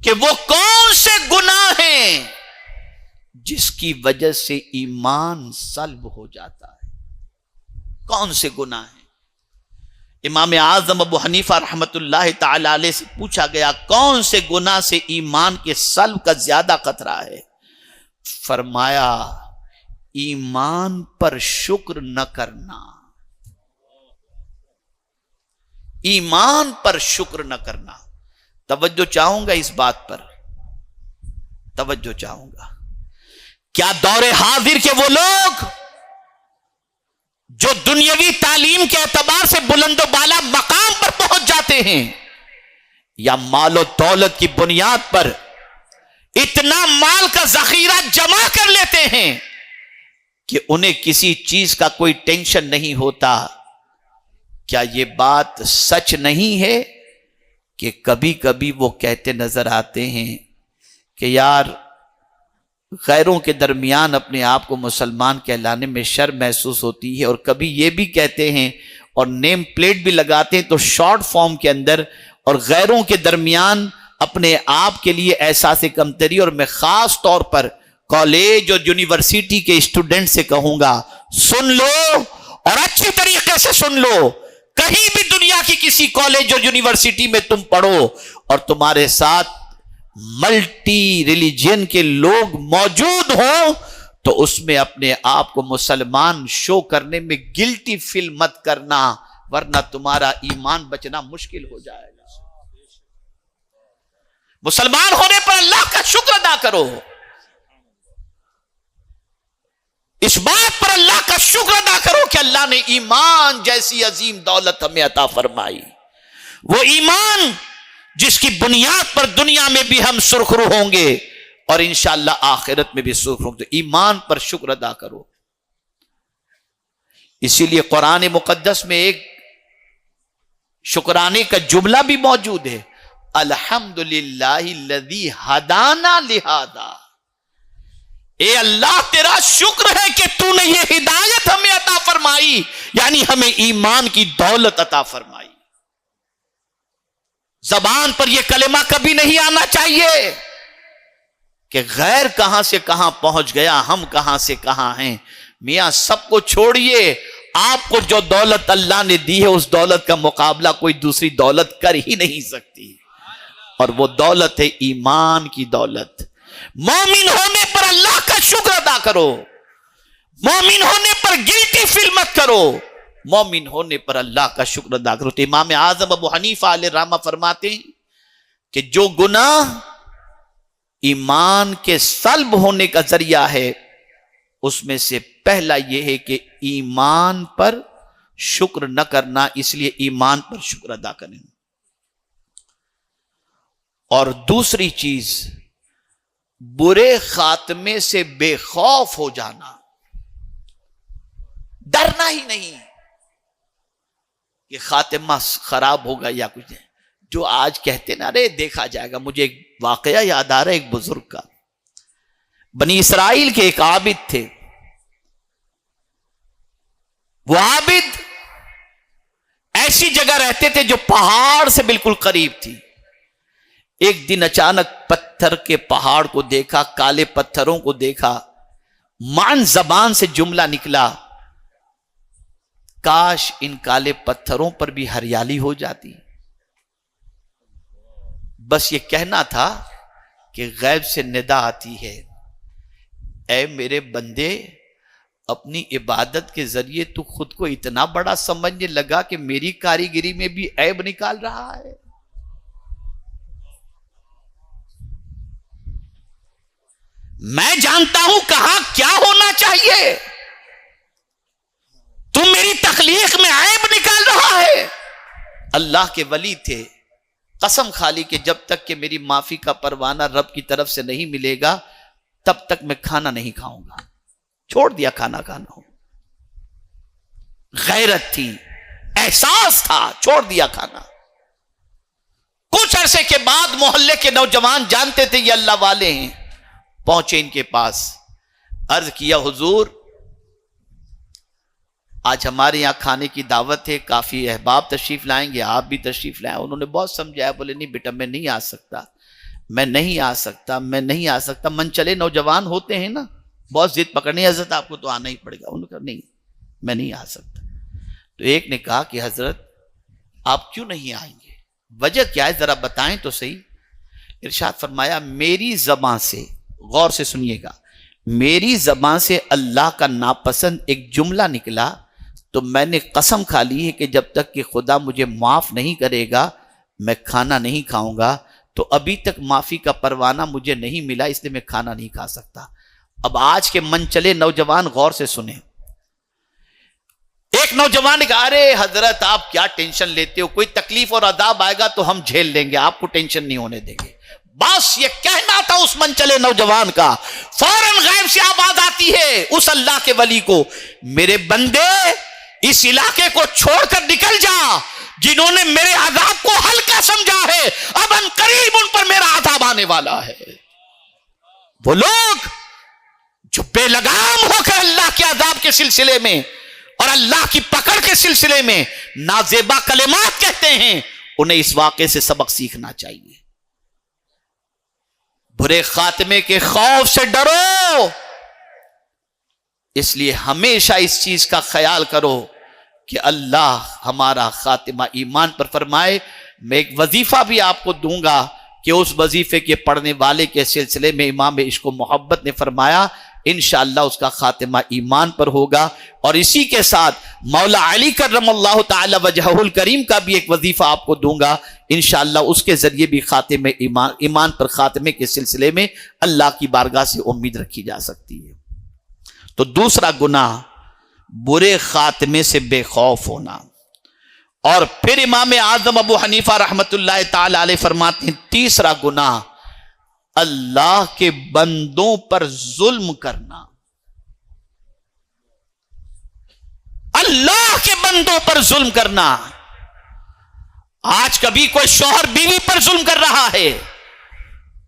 کہ وہ کون سے گناہ ہیں جس کی وجہ سے ایمان سلب ہو جاتا ہے. کون سے گناہ ہیں؟ امام اعظم ابو حنیفہ رحمت اللہ تعالی علیہ سے پوچھا گیا کون سے گناہ سے ایمان کے سلب کا زیادہ خطرہ ہے؟ فرمایا ایمان پر شکر نہ کرنا. ایمان پر شکر نہ کرنا. توجہ چاہوں گا اس بات پر، توجہ چاہوں گا. کیا دور حاضر کے وہ لوگ جو دنیاوی تعلیم کے اعتبار سے بلند و بالا مقام پر پہنچ جاتے ہیں، یا مال و دولت کی بنیاد پر اتنا مال کا ذخیرہ جمع کر لیتے ہیں کہ انہیں کسی چیز کا کوئی ٹینشن نہیں ہوتا، کیا یہ بات سچ نہیں ہے کہ کبھی کبھی وہ کہتے نظر آتے ہیں کہ یار غیروں کے درمیان اپنے آپ کو مسلمان کہلانے میں شرم محسوس ہوتی ہے، اور کبھی یہ بھی کہتے ہیں اور نیم پلیٹ بھی لگاتے ہیں تو شارٹ فارم کے اندر، اور غیروں کے درمیان اپنے آپ کے لیے احساس کمتری. اور میں خاص طور پر کالج اور یونیورسٹی کے اسٹوڈنٹ سے کہوں گا، سن لو اور اچھی طریقے سے سن لو. کہیں بھی دنیا کی کسی کالج اور یونیورسٹی میں تم پڑھو اور تمہارے ساتھ ملٹی ریلیجن کے لوگ موجود ہوں تو اس میں اپنے آپ کو مسلمان شو کرنے میں گلٹی فیل مت کرنا، ورنہ تمہارا ایمان بچنا مشکل ہو جائے گا. مسلمان ہونے پر اللہ کا شکر ادا کرو. اس بات پر اللہ کا شکر ادا کرو کہ اللہ نے ایمان جیسی عظیم دولت ہمیں عطا فرمائی. وہ ایمان جس کی بنیاد پر دنیا میں بھی ہم سرخرو ہوں گے اور انشاءاللہ آخرت میں بھی سرخرو ہوں گے. تو ایمان پر شکر ادا کرو. اسی لیے قرآن مقدس میں ایک شکرانے کا جملہ بھی موجود ہے، الحمدللہ الذی ہدانا لہذا. اے اللہ تیرا شکر ہے کہ تو نے یہ ہدایت ہمیں عطا فرمائی، یعنی ہمیں ایمان کی دولت عطا فرمائی. زبان پر یہ کلمہ کبھی نہیں آنا چاہیے کہ غیر کہاں سے کہاں پہنچ گیا، ہم کہاں سے کہاں ہیں. میاں سب کو چھوڑیے، آپ کو جو دولت اللہ نے دی ہے اس دولت کا مقابلہ کوئی دوسری دولت کر ہی نہیں سکتی، اور وہ دولت ہے ایمان کی دولت. مومن ہونے پر اللہ کا شکر ادا کرو، مومن ہونے پر گلٹی فیل مت کرو، مومن ہونے پر اللہ کا شکر ادا کرو. تو امام اعظم ابو حنیفہ علیہ رحمہ فرماتے ہیں کہ جو گناہ ایمان کے سلب ہونے کا ذریعہ ہے اس میں سے پہلا یہ ہے کہ ایمان پر شکر نہ کرنا، اس لیے ایمان پر شکر ادا کریں. اور دوسری چیز برے خاتمے سے بے خوف ہو جانا، ڈرنا ہی نہیں کہ خاتمہ خراب ہوگا یا کچھ نہیں. جو آج کہتے نا ارے دیکھا جائے گا. مجھے ایک واقعہ یاد آ رہا ہے ایک بزرگ کا. بنی اسرائیل کے ایک عابد تھے. وہ عابد ایسی جگہ رہتے تھے جو پہاڑ سے بالکل قریب تھی. ایک دن اچانک پتھر کے پہاڑ کو دیکھا، کالے پتھروں کو دیکھا. مان زبان سے جملہ نکلا، کاش ان کالے پتھروں پر بھی ہریالی ہو جاتی. بس یہ کہنا تھا کہ غیب سے ندا آتی ہے، اے میرے بندے، اپنی عبادت کے ذریعے تو خود کو اتنا بڑا سمجھنے لگا کہ میری کاریگری میں بھی عیب نکال رہا ہے. میں جانتا ہوں کہاں کیا ہونا چاہیے، تم میری تخلیق میں عیب نکال رہا ہے. اللہ کے ولی تھے، قسم کھالی کہ جب تک کہ میری معافی کا پروانہ رب کی طرف سے نہیں ملے گا تب تک میں کھانا نہیں کھاؤں گا. چھوڑ دیا کھانا کھانا. غیرت تھی، احساس تھا، چھوڑ دیا کھانا. کچھ عرصے کے بعد محلے کے نوجوان جانتے تھے یہ اللہ والے ہیں، پہنچے ان کے پاس. عرض کیا حضور آج ہمارے یہاں کھانے کی دعوت ہے، کافی احباب تشریف لائیں گے، آپ بھی تشریف لائیں. انہوں نے بہت سمجھایا، بولے نہیں بیٹا میں نہیں آ سکتا، میں نہیں آ سکتا، میں نہیں آ سکتا. من چلے نوجوان ہوتے ہیں نا، بہت ضد پکڑنی، حضرت آپ کو تو آنا ہی پڑے گا. انہوں نے کہا نہیں میں نہیں آ سکتا. تو ایک نے کہا کہ حضرت آپ کیوں نہیں آئیں گے، وجہ کیا ہے ذرا بتائیں تو صحیح. ارشاد فرمایا میری زبان سے، غور سے سنیے گا، میری زبان سے اللہ کا ناپسند ایک جملہ نکلا تو میں نے قسم کھا لی ہے کہ جب تک کہ خدا مجھے معاف نہیں کرے گا میں کھانا نہیں کھاؤں گا. تو ابھی تک معافی کا پروانہ مجھے نہیں ملا، اس لیے میں کھانا نہیں کھا سکتا. اب آج کے من چلے نوجوان غور سے سنیں. ایک نوجوان نے کہا ارے حضرت آپ کیا ٹینشن لیتے ہو، کوئی تکلیف اور عذاب آئے گا تو ہم جھیل لیں گے، آپ کو ٹینشن نہیں ہونے دیں گے. بس یہ کہنا تھا اس من چلے نوجوان کا. فوراً غیب سے آواز آتی ہے اس اللہ کے ولی کو، میرے بندے اس علاقے کو چھوڑ کر نکل جا، جنہوں نے میرے عذاب کو ہلکا سمجھا ہے اب ان قریب ان پر میرا عذاب آنے والا ہے. وہ لوگ جو بے لگام ہو کر اللہ کے عذاب کے سلسلے میں اور اللہ کی پکڑ کے سلسلے میں نازیبا کلمات کہتے ہیں، انہیں اس واقعے سے سبق سیکھنا چاہیے. برے خاتمے کے خوف سے ڈرو، اس لیے ہمیشہ اس چیز کا خیال کرو کہ اللہ ہمارا خاتمہ ایمان پر فرمائے. میں ایک وظیفہ بھی آپ کو دوں گا کہ اس وظیفے کے پڑھنے والے کے سلسلے میں امام عشق و محبت نے فرمایا انشاءاللہ اس کا خاتمہ ایمان پر ہوگا. اور اسی کے ساتھ مولا علی کرم اللہ تعالی وجہہ الکریم کا بھی ایک وظیفہ آپ کو دوں گا انشاءاللہ، اس کے ذریعے بھی خاتمہ ایمان پر خاتمے کے سلسلے میں اللہ کی بارگاہ سے امید رکھی جا سکتی ہے. تو دوسرا گناہ برے خاتمے سے بے خوف ہونا. اور پھر امام اعظم ابو حنیفہ رحمت اللہ تعالی علیہ فرماتے ہیں تیسرا گناہ اللہ کے بندوں پر ظلم کرنا. اللہ کے بندوں پر ظلم کرنا. آج کبھی کوئی شوہر بیوی پر ظلم کر رہا ہے،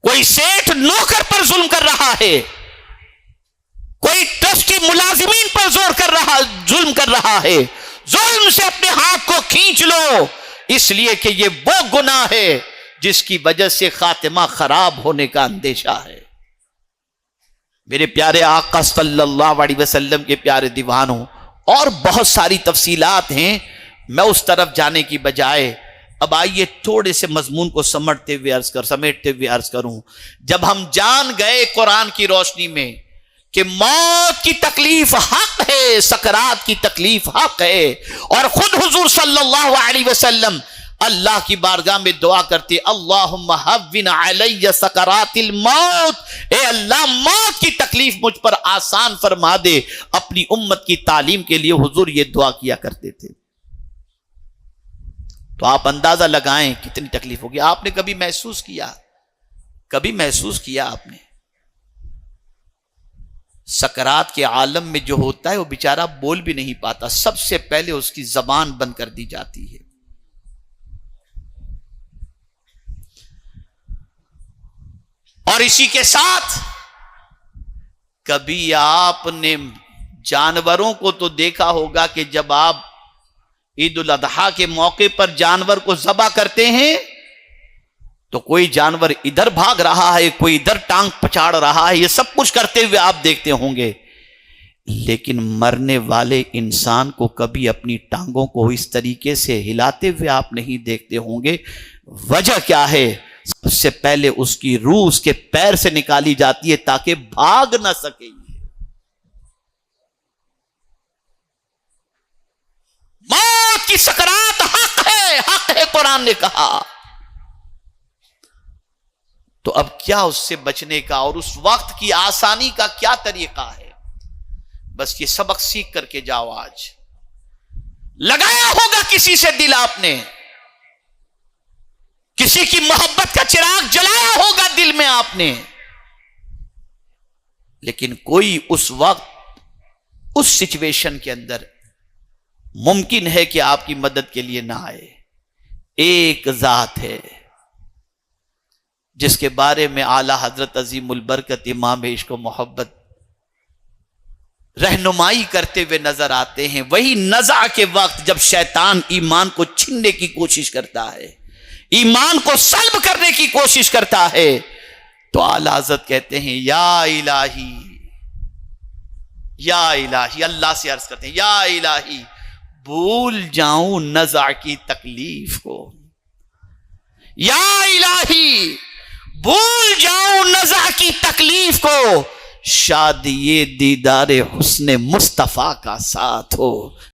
کوئی سیٹھ نوکر پر ظلم کر رہا ہے، کوئی ٹرسٹی ملازمین پر ظلم کر رہا ہے. ظلم سے اپنے ہاتھ کو کھینچ لو، اس لیے کہ یہ وہ گناہ ہے جس کی وجہ سے خاتمہ خراب ہونے کا اندیشہ ہے. میرے پیارے آقا صلی اللہ علیہ وسلم کے پیارے دیوانوں، اور بہت ساری تفصیلات ہیں، میں اس طرف جانے کی بجائے اب آئیے تھوڑے سے مضمون کو سمیٹتے ہوئے عرض کروں. جب ہم جان گئے قرآن کی روشنی میں کہ موت کی تکلیف حق ہے، سکرات کی تکلیف حق ہے، اور خود حضور صلی اللہ علیہ وسلم اللہ کی بارگاہ میں دعا کرتے اللہم ہون علی سکرات الموت، اے اللہ موت کی تکلیف مجھ پر آسان فرما دے. اپنی امت کی تعلیم کے لیے حضور یہ دعا کیا کرتے تھے. تو آپ اندازہ لگائیں کتنی تکلیف ہوگی. آپ نے کبھی محسوس کیا آپ نے سکرات کے عالم میں جو ہوتا ہے وہ بیچارہ بول بھی نہیں پاتا، سب سے پہلے اس کی زبان بند کر دی جاتی ہے. اور اسی کے ساتھ کبھی آپ نے جانوروں کو تو دیکھا ہوگا کہ جب آپ عید الاضحیٰ کے موقع پر جانور کو ذبح کرتے ہیں تو کوئی جانور ادھر بھاگ رہا ہے، کوئی ادھر ٹانگ پچاڑ رہا ہے، یہ سب کچھ کرتے ہوئے آپ دیکھتے ہوں گے. لیکن مرنے والے انسان کو کبھی اپنی ٹانگوں کو اس طریقے سے ہلاتے ہوئے آپ نہیں دیکھتے ہوں گے. وجہ کیا ہے؟ سب سے پہلے اس کی روح اس کے پیر سے نکالی جاتی ہے تاکہ بھاگ نہ سکے. موت کی سکرات حق ہے قرآن نے کہا. تو اب کیا اس سے بچنے کا اور اس وقت کی آسانی کا کیا طریقہ ہے؟ بس یہ سبق سیکھ کر کے جاؤ. آج لگایا ہوگا کسی سے دل آپ نے، کسی کی محبت کا چراغ جلایا ہوگا دل میں آپ نے، لیکن کوئی اس وقت اس سچویشن کے اندر ممکن ہے کہ آپ کی مدد کے لیے نہ آئے. ایک ذات ہے جس کے بارے میں اعلی حضرت عظیم البرکت امام عشق و محبت رہنمائی کرتے ہوئے نظر آتے ہیں. وہی نزع کے وقت جب شیطان ایمان کو چھیننے کی کوشش کرتا ہے، ایمان کو سلب کرنے کی کوشش کرتا ہے، تو اعلی حضرت کہتے ہیں یا الہی، یا الہی، اللہ سے عرض کرتے ہیں یا الہی بھول جاؤں نزع کی تکلیف کو، یا الہی بھول جاؤں نزع کی تکلیف کو، شادی دیدار حسن مصطفیٰ کا ساتھ ہو۔